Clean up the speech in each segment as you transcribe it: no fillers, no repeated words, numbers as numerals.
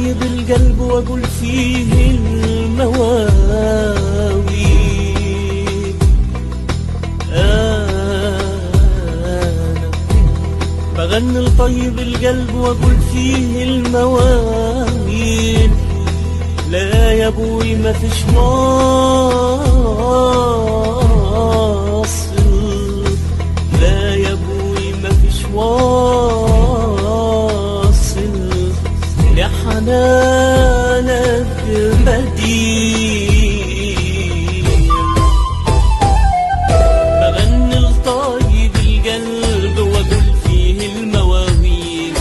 طيب القلب واقول فيه المواويل. انا بغني لطيب القلب واقول فيه المواويل. لا يا ابوي ما فيش واصل، لا يا ابوي ما فيش واصل لحنانك بديل. بغني لطيب القلب واقول فيه المواويل.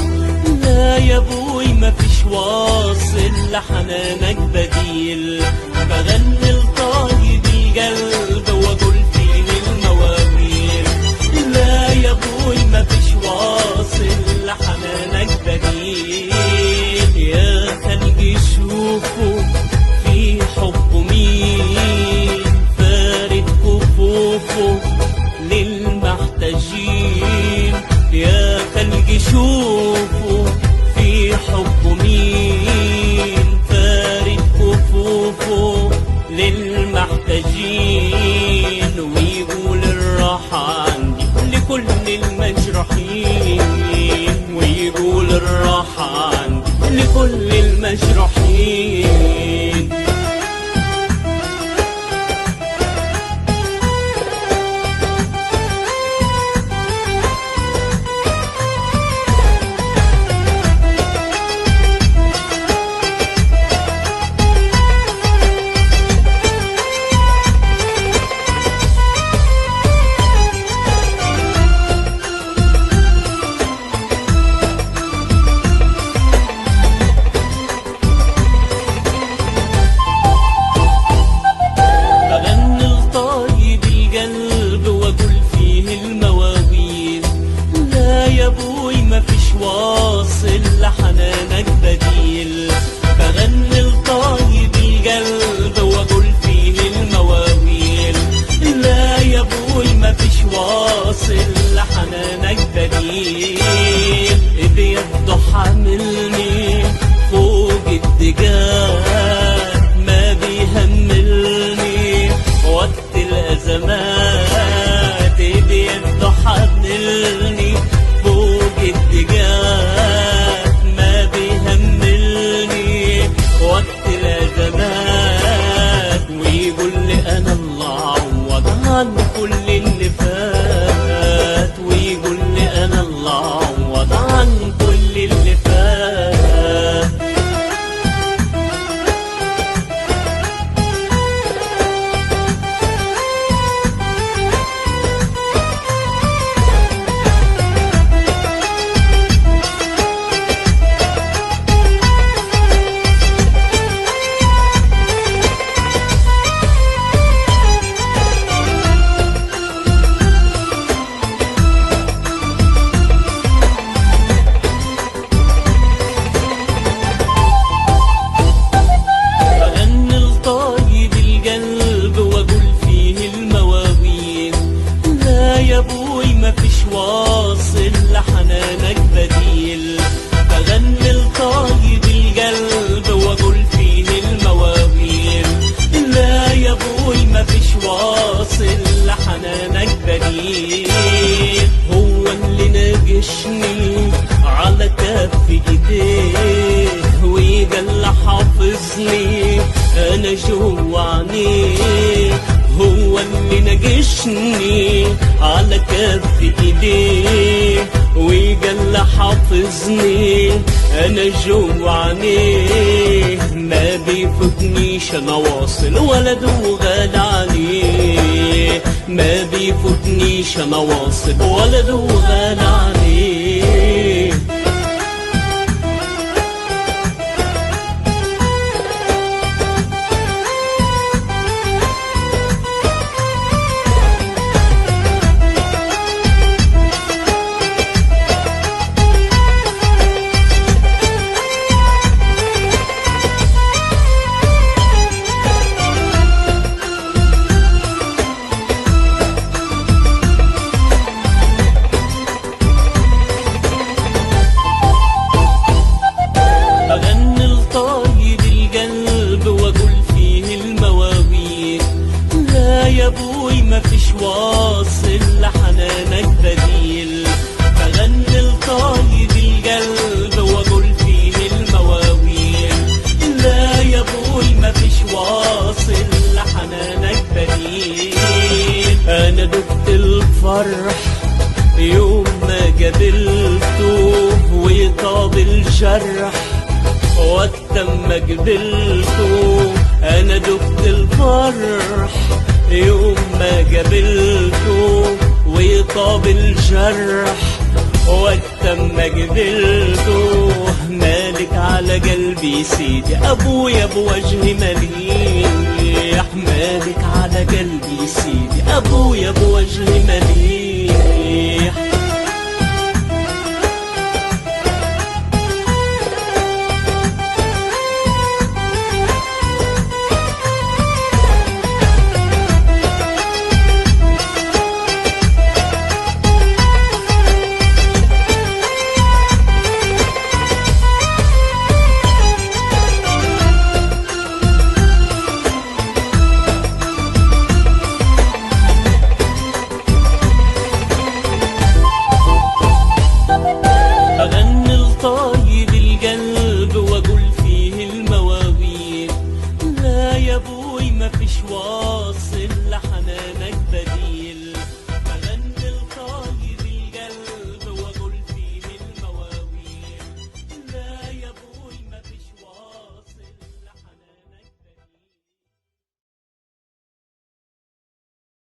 لا يا ابوي ما فيش واصل لحنانك بديل. بغني لطيب القلب واقول فيه المواويل. لا يا ابوي ما فيش واصل لحنانك بديل. يا خلقي شوفوا في حبه مين فارد كفوفه للمحتاجين. يا خلقي شوفوا في حبه مين فارد كفوفه للمحتاجين. ويقول الراحة عندي لكل المجروحين. ويقول الراحة عندي لكل المجروحين. واصل لحنانك بديل. بغني لطيب القلب واقول فيه المواويل. لا يا ابوي ما فيش واصل لحنانك بديل. بيده حاملني فوق الدجال ما بيهملني وقت الازمات. بيده حاملني فوق الدجال ما بيهملني وقت الازمات. ويقول لي انا الله عوض عن كل اللي فات. ويقول لي انا الله عوض عن كل اللي فات. واصل لحنانك بديل. بغني لطيب القلب واقول فيه المواويل. لا يا ابوي ما فيش واصل لحنانك بديل. هو اللي ناقشني على كف ايديه ويقال حافظني انا جوا عينيه. هو اللي ناقشني على كف ايديه ويقال حافظني انا جوا عينيه. ما بيفوتنيش انا واصل ولد وغالي عليه. ما بيفوتنيش انا واصل ولد وغالي عليه. لحنانك بديل، بغني لطايب القلب واقول فيه المواويل. لا يا ابوي مفيش واصل لحنانك بديل. انا دقت الفرح يوم ما قابلته، وطاب الجرح وقت ما قبلته. انا دقت الفرح يوم ما قابلته، وطاب الجرح وقت ما قبلته. مالك على قلبي سيدي ابويا بوجه مليح، مالك على قلبي سيدي ابويا بوجه مليح.